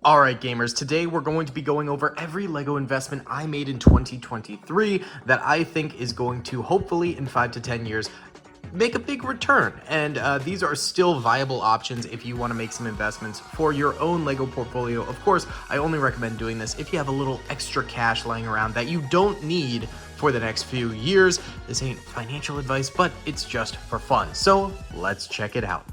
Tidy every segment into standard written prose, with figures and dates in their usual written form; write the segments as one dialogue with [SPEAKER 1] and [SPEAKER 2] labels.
[SPEAKER 1] Alright gamers, today we're going to be going over every LEGO investment I made in 2023 that I think is going to hopefully in 5 to 10 years make a big return. And these are still viable options if you want to make some investments for your own LEGO portfolio. Of course, I only recommend doing this if you have a little extra cash lying around that you don't need for the next few years. This ain't financial advice, but it's just for fun. So let's check it out.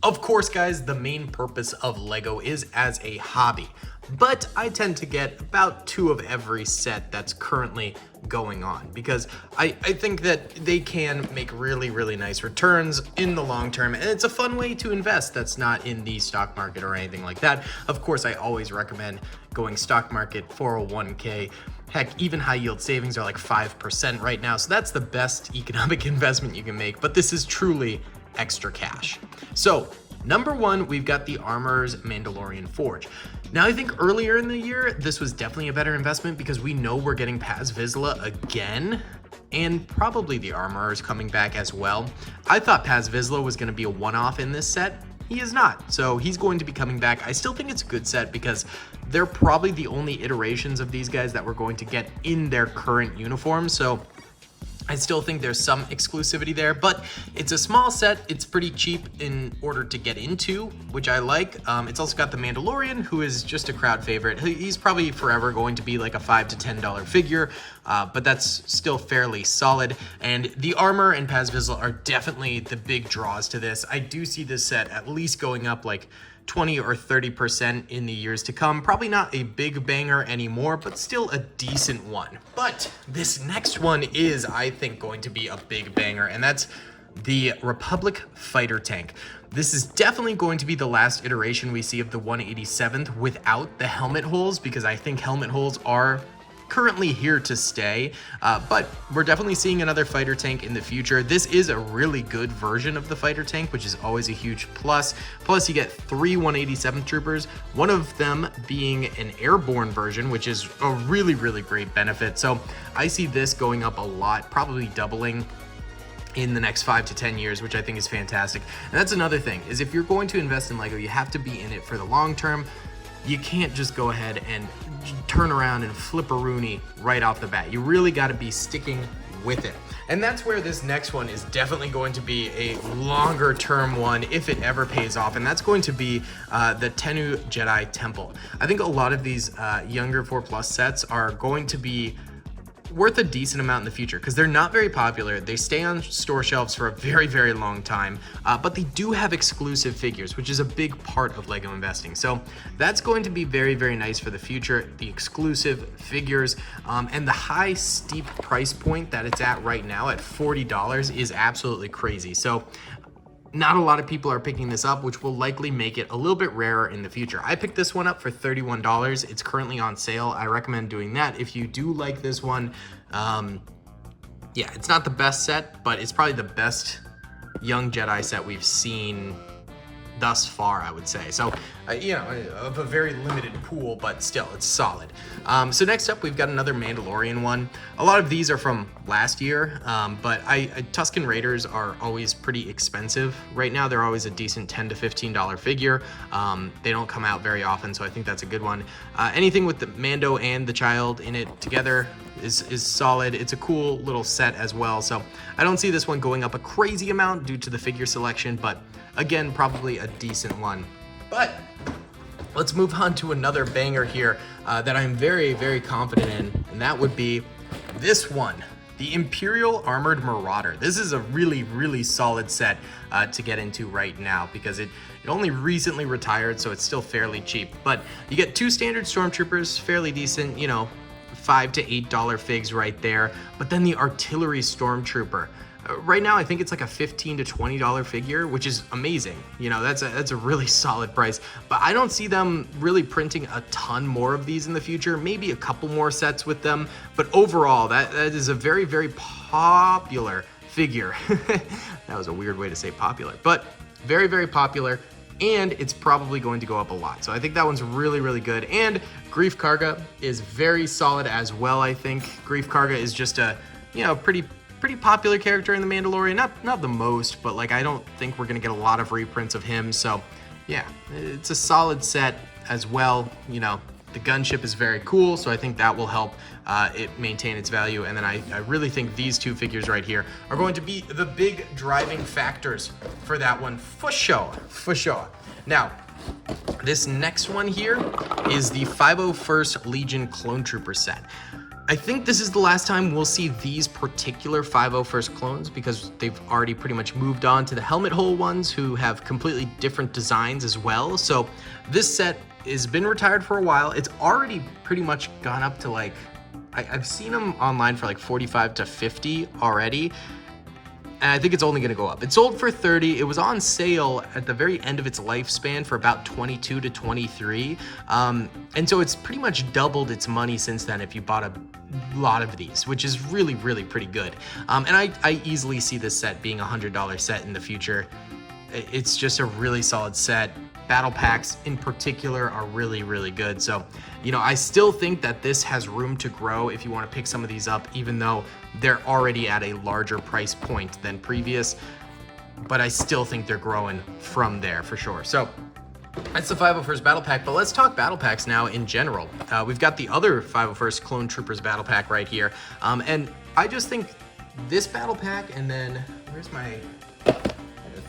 [SPEAKER 1] Of course, guys, the main purpose of LEGO is as a hobby, but I tend to get about 2 of every set that's currently going on because I think that they can make really nice returns in the long term, and it's a fun way to invest that's not in the stock market or anything like that. Of course, I always recommend going stock market, 401k. Heck, even high yield savings are like 5% right now, so that's the best economic investment you can make, but this is truly extra cash. So number 1, we've got the Armorer's Mandalorian Forge. Now, I think earlier in the year, this was definitely a better investment because we know we're getting Paz Vizsla again, and probably the Armorer's coming back as well. I thought Paz Vizsla was going to be a one-off in this set. He is not, so he's going to be coming back. I still think it's a good set because they're probably the only iterations of these guys that we're going to get in their current uniform, so I still think there's some exclusivity there, but it's a small set. It's pretty cheap in order to get into, which I like. It's also got the Mandalorian, who is just a crowd favorite. He's probably forever going to be like a $5 to $10 figure, but that's still fairly solid. And the armor and Paz Vizsla are definitely the big draws to this. I do see this set at least going up like 20 or 30% in the years to come. Probably not a big banger anymore, but still a decent one. But this next one is, I think, going to be a big banger, and that's the Republic Fighter Tank. This is definitely going to be the last iteration we see of the 187th without the helmet holes, because I think helmet holes are currently here to stay, but we're definitely seeing another fighter tank in the future. This is a really good version of the fighter tank, which is always a huge plus. Plus, you get 3 187th troopers, one of them being an airborne version, which is a really great benefit. So I see this going up a lot, probably doubling in the next 5 to 10 years, which I think is fantastic. And that's another thing, is if you're going to invest in LEGO, you have to be in it for the long term. You can't just go ahead and turn around and flip a Rooney right off the bat. You really got to be sticking with it. And that's where this next one is definitely going to be a longer term one if it ever pays off, and that's going to be the Tennu Jedi Temple. I think a lot of these younger 4+ sets are going to be worth a decent amount in the future because they're not very popular. They stay on store shelves for a very long time, but they do have exclusive figures, which is a big part of LEGO investing. So that's going to be very nice for the future, the exclusive figures, and the high steep price point that it's at right now at $40 is absolutely crazy. So not a lot of people are picking this up, which will likely make it a little bit rarer in the future. I picked this one up for $31. It's currently on sale. I recommend doing that if you do like this one. Yeah, it's not the best set, but it's probably the best young Jedi set we've seen thus far, I would say. So, you know, of a very limited pool, but still, it's solid. So next up, we've got another Mandalorian one. A lot of these are from last year, but Tusken Raiders are always pretty expensive. Right now, they're always a decent $10 to $15 figure. They don't come out very often, so I think that's a good one. Anything with the Mando and the child in it together is solid. It's a cool little set as well, so I don't see this one going up a crazy amount due to the figure selection, but again, probably a decent one. But let's move on to another banger here that I'm very confident in, and that would be this one, the Imperial Armored Marauder. This is a really solid set to get into right now because it only recently retired, so it's still fairly cheap. But you get 2 standard stormtroopers, fairly decent, you know, $5 to $8 figs right there. But then the Artillery Stormtrooper. Right now, I think it's like a $15 to $20 figure, which is amazing. You know, that's a really solid price. But I don't see them really printing a ton more of these in the future. Maybe a couple more sets with them. But overall, that is a very popular figure. That was a weird way to say popular, but very popular. And it's probably going to go up a lot. So I think that one's really good. And Greef Karga is very solid as well, I think. Greef Karga is just a, you know, pretty popular character in The Mandalorian. Not the most, but like I don't think we're gonna get a lot of reprints of him. So yeah, it's a solid set. as well. You know, the gunship is very cool, so I think that will help it maintain its value. And then I really think these two figures right here are going to be the big driving factors for that one, for sure, for sure. Now, this next one here is the 501st Legion Clone Trooper set. I think this is the last time we'll see these particular 501st clones, because they've already pretty much moved on to the helmet hole ones, who have completely different designs as well. So this set has been retired for a while. It's already pretty much gone up to like, I've seen them online for like 45 to 50 already. And I think it's only gonna go up. It sold for 30. It was on sale at the very end of its lifespan for about 22 to 23. And so it's pretty much doubled its money since then if you bought a lot of these, which is really, really pretty good. And I easily see this set being a $100 set in the future. It's just a really solid set. Battle packs in particular are really, really good. So, you know, I still think that this has room to grow if you want to pick some of these up, even though they're already at a larger price point than previous. But I still think they're growing from there for sure. So that's the 501st Battle Pack, but let's talk Battle Packs now in general. We've got the other 501st Clone Troopers Battle Pack right here. And I just think this Battle Pack, and then, where's my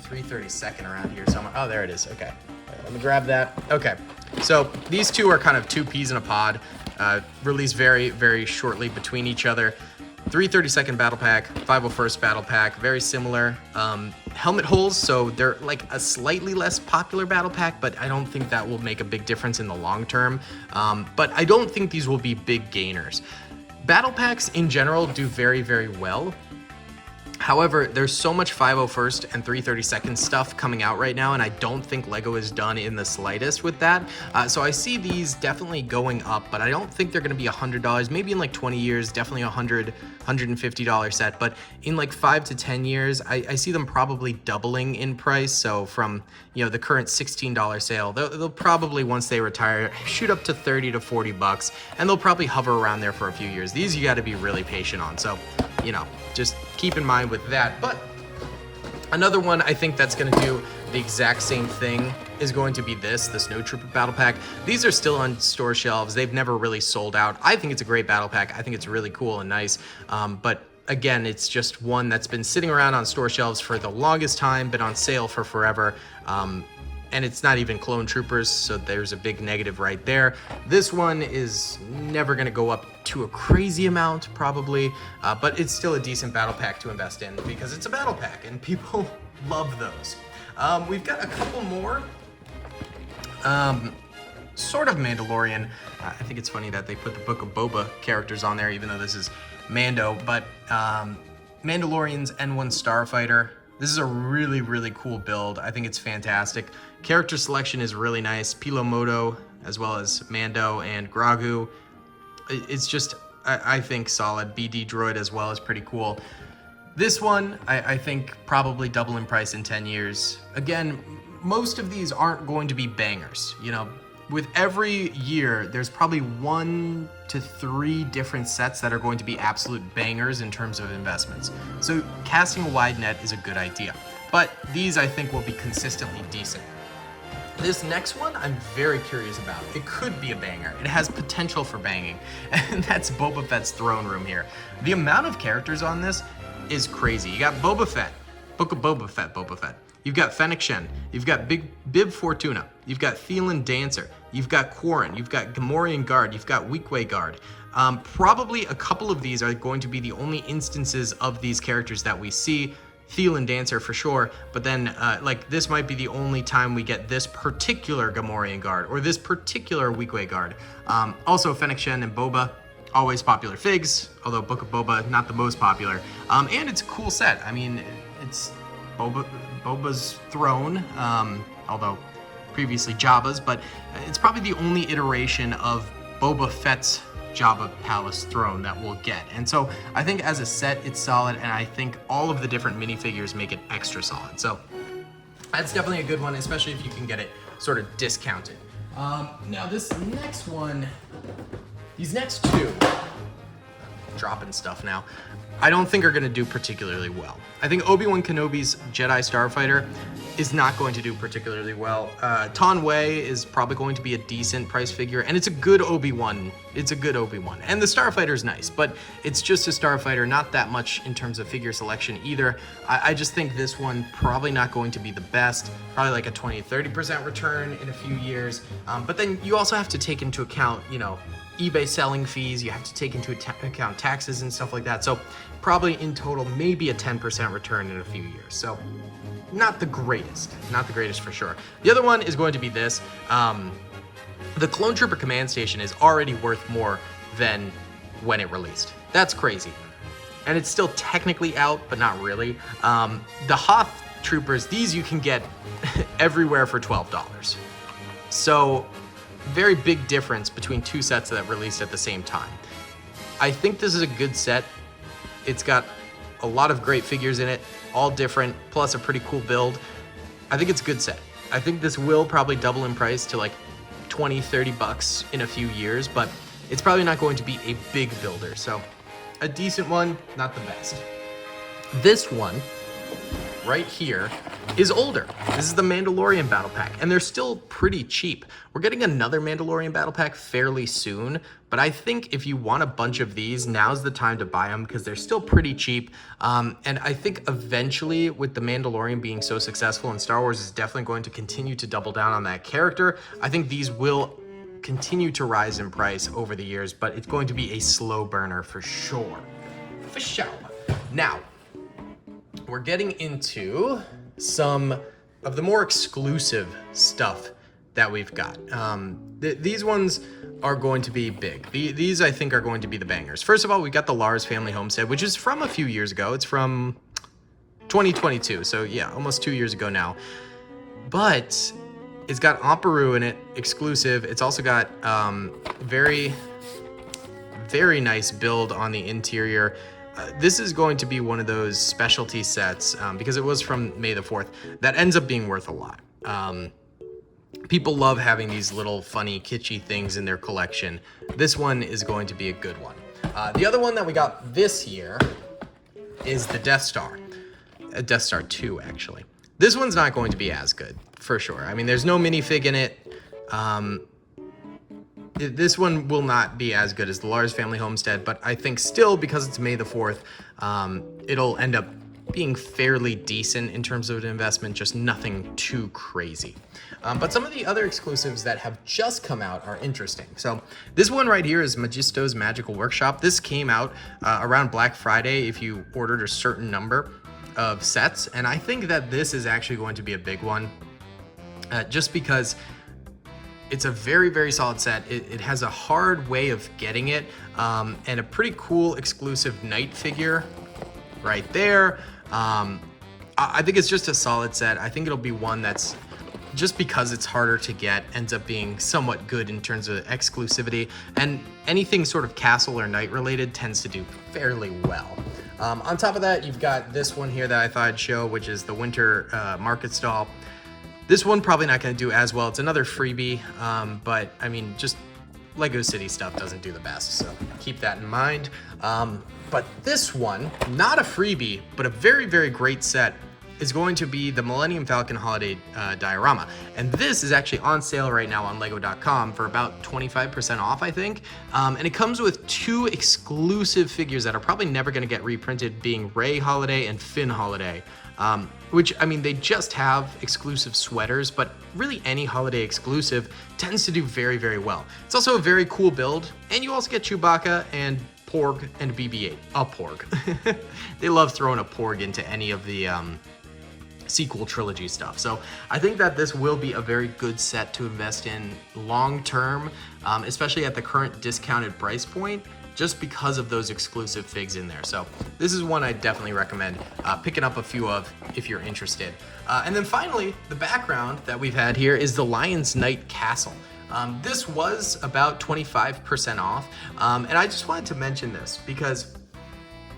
[SPEAKER 1] 332nd around here somewhere? Oh, there it is, okay. Let me grab that. Okay, so these two are kind of two peas in a pod, released very, very shortly between each other. 332nd Battle Pack, 501st Battle Pack, very similar. Helmet holes, so they're like a slightly less popular Battle Pack, but I don't think that will make a big difference in the long term. But I don't think these will be big gainers. Battle Packs in general do very, very well. However, there's so much 501st and 332nd stuff coming out right now, and I don't think LEGO is done in the slightest with that. So I see these definitely going up, but I don't think they're going to be $100. Maybe in like 20 years, definitely $100, $150 set. But in like 5 to 10 years, I see them probably doubling in price. So from, you know, the current $16 sale, they'll probably, once they retire, shoot up to 30 to 40 bucks, and they'll probably hover around there for a few years. These you got to be really patient on. So, you know, just keep in mind with that. But another one I think that's going to do the exact same thing is going to be the Snow Trooper Battle Pack. These are still on store shelves. They've never really sold out. I think it's a great battle pack. I think it's really cool and nice. But again, it's just one that's been sitting around on store shelves for the longest time, been on sale for forever. And it's not even Clone Troopers, so there's a big negative right there. This one is never gonna go up to a crazy amount, probably, but it's still a decent battle pack to invest in because it's a battle pack and people love those. We've got a couple more, sort of Mandalorian. I think it's funny that they put the Book of Boba characters on there, even though this is Mando, but Mandalorian's N1 Starfighter. This is a really, really cool build. I think it's fantastic. Character selection is really nice. Pilo Moto, as well as Mando and Grogu. It's just, I think, solid. BD Droid as well is pretty cool. This one, I think, probably double in price in 10 years. Again, most of these aren't going to be bangers. You know, with every year, there's probably 1 to 3 different sets that are going to be absolute bangers in terms of investments. So casting a wide net is a good idea. But these, I think, will be consistently decent. This next one, I'm very curious about. It could be a banger. It has potential for banging. And that's Boba Fett's throne room here. The amount of characters on this is crazy. You got Boba Fett, Book of Boba Fett. You've got Fennec Shen, you've got Bib Fortuna, you've got Thielen Dancer, you've got Quarren, you've got Gamorrean Guard, you've got Weequay Guard. Probably a couple of these are going to be the only instances of these characters that we see. Thielen Dancer for sure, but then like this might be the only time we get this particular Gamorrean Guard or this particular Weequay Guard. Also Fennec Shen and Boba, always popular figs, although Book of Boba not the most popular. And it's a cool set. I mean, it's Boba's throne, although previously Jabba's, but it's probably the only iteration of Boba Fett's Jabba Palace throne that we'll get. And so I think as a set, it's solid, and I think all of the different minifigures make it extra solid. So that's definitely a good one, especially if you can get it sort of discounted. Now this next one, these next two, dropping stuff now. I don't think are going to do particularly well. I think Obi-Wan Kenobi's Jedi Starfighter is not going to do particularly well. Ton Wei is probably going to be a decent price figure, and it's a good Obi-Wan. It's a good Obi-Wan. And the Starfighter is nice, but it's just a Starfighter, not that much in terms of figure selection either. I just think this one probably not going to be the best, probably like a 20-30% return in a few years. But then you also have to take into account, you know, eBay selling fees, you have to take into account taxes and stuff like that. So probably in total, maybe a 10% return in a few years. So not the greatest for sure. The other one is going to be this. The Clone Trooper Command Station is already worth more than when it released. That's crazy. And it's still technically out, but not really. The Hoth Troopers, these you can get everywhere for $12. So very big difference between two sets that released at the same time. I think this is a good set. It's got a lot of great figures in it, all different, plus a pretty cool build. I think it's a good set. I think this will probably double in price to like 20, 30 bucks in a few years, but it's probably not going to be a big builder. So a decent one, not the best. This one right here is older. This is the Mandalorian Battle Pack, and they're still pretty cheap. We're getting another Mandalorian Battle Pack fairly soon, but I think if you want a bunch of these, now's the time to buy them because they're still pretty cheap. And I think eventually, with the Mandalorian being so successful, and Star Wars is definitely going to continue to double down on that character, I think these will continue to rise in price over the years, but it's going to be a slow burner for sure. For sure. Now, we're getting into some of the more exclusive stuff that we've got. These ones are going to be big. These, I think, are going to be the bangers. First of all, we got the Lars Family Homestead, which is from a few years ago. It's from 2022, so yeah, almost 2 years ago now. But it's got Amparu in it, exclusive. It's also got very, very nice build on the interior. This is going to be one of those specialty sets, because it was from May the 4th, that ends up being worth a lot. People love having these little funny, kitschy things in their collection. This one is going to be a good one. The other one that we got this year is the Death Star. Death Star 2, actually. This one's not going to be as good, for sure. I mean, there's no minifig in it. This one will not be as good as the Lars Family Homestead, but I think still, because it's May the 4th, it'll end up being fairly decent in terms of an investment, just nothing too crazy. But some of the other exclusives that have just come out are interesting. So this one right here is Magisto's Magical Workshop. This came out around Black Friday if you ordered a certain number of sets, and I think that this is actually going to be a big one, just because it's a very, very solid set. It has a hard way of getting it, and a pretty cool exclusive knight figure right there. I think it's just a solid set. I think it'll be one that's, just because it's harder to get, ends up being somewhat good in terms of exclusivity, and anything sort of castle or knight related tends to do fairly well. On top of that, you've got this one here that I thought I'd show, which is the Winter Market Stall. This one probably not going to do as well. It's another freebie, but I mean, just Lego City stuff doesn't do the best, so keep that in mind. But this one, not a freebie, but a very, very great set, is going to be the Millennium Falcon Holiday Diorama. And this is actually on sale right now on Lego.com for about 25% off, I think. And it comes with two exclusive figures that are probably never going to get reprinted, being Rey Holiday and Finn Holiday. Which, I mean, they just have exclusive sweaters, but really any holiday exclusive tends to do very, very well. It's also a very cool build, and you also get Chewbacca and Porg and BB-8. A Porg. They love throwing a Porg into any of the sequel trilogy stuff. So I think that this will be a very good set to invest in long term, especially at the current discounted price point, just because of those exclusive figs in there. So this is one I definitely recommend picking up a few of if you're interested. And then finally, the background that we've had here is the Lion's Knight Castle. This was about 25% off, and I just wanted to mention this because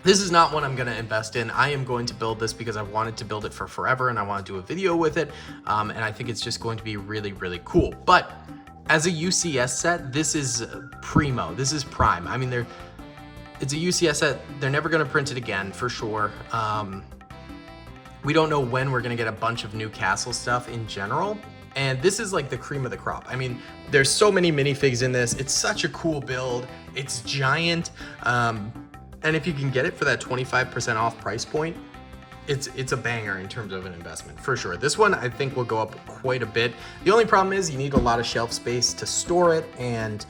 [SPEAKER 1] this is not one I'm going to invest in. I am going to build this because I've wanted to build it for forever, and I want to do a video with it, and I think it's just going to be really, really cool. But as a UCS set, this is primo. This is prime. I mean, It's a UCS set. They're never going to print it again, for sure. We don't know when we're going to get a bunch of new Castle stuff in general. And this is like the cream of the crop. I mean, there's so many minifigs in this. It's such a cool build. It's giant. And if you can get it for that 25% off price point, it's a banger in terms of an investment, for sure. This one, I think, will go up quite a bit. The only problem is you need a lot of shelf space to store it, and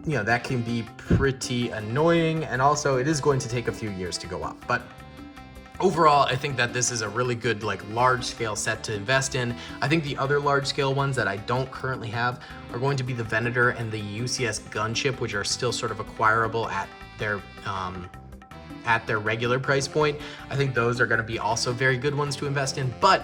[SPEAKER 1] you know, that can be pretty annoying. And also, it is going to take a few years to go up. But overall, I think that this is a really good, like, large scale set to invest in. I think the other large scale ones that I don't currently have are going to be the Venator and the UCS gunship, which are still sort of acquirable at their regular price point. I think those are going to be also very good ones to invest in, but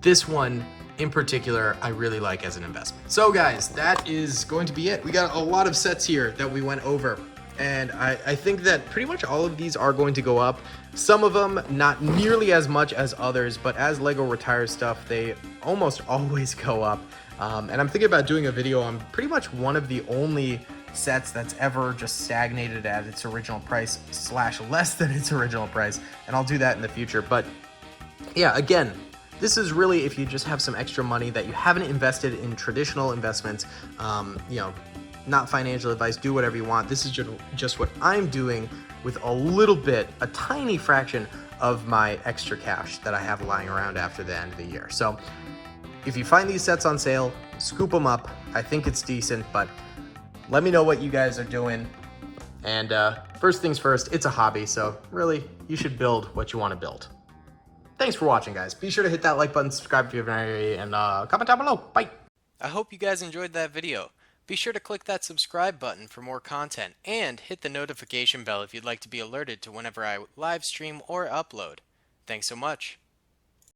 [SPEAKER 1] this one in particular I really like as an investment. So guys, that is going to be it. We got a lot of sets here that we went over, and I think that pretty much all of these are going to go up. Some of them not nearly as much as others, but as LEGO retires stuff, they almost always go up. And I'm thinking about doing a video on pretty much one of the only sets that's ever just stagnated at its original price / less than its original price, and I'll do that in the future. But yeah, again, this is really if you just have some extra money that you haven't invested in traditional investments, you know, not financial advice, do whatever you want. This is just what I'm doing with a little bit, a tiny fraction of my extra cash that I have lying around after the end of the year. So if you find these sets on sale, scoop them up. I think it's decent, but let me know what you guys are doing. And first things first, it's a hobby, so really, you should build what you want to build. Thanks for watching, guys. Be sure to hit that like button, subscribe if you haven't already, and comment down below. Bye. I hope you guys enjoyed that video. Be sure to click that subscribe button for more content, and hit the notification bell if you'd like to be alerted to whenever I live stream or upload. Thanks so much.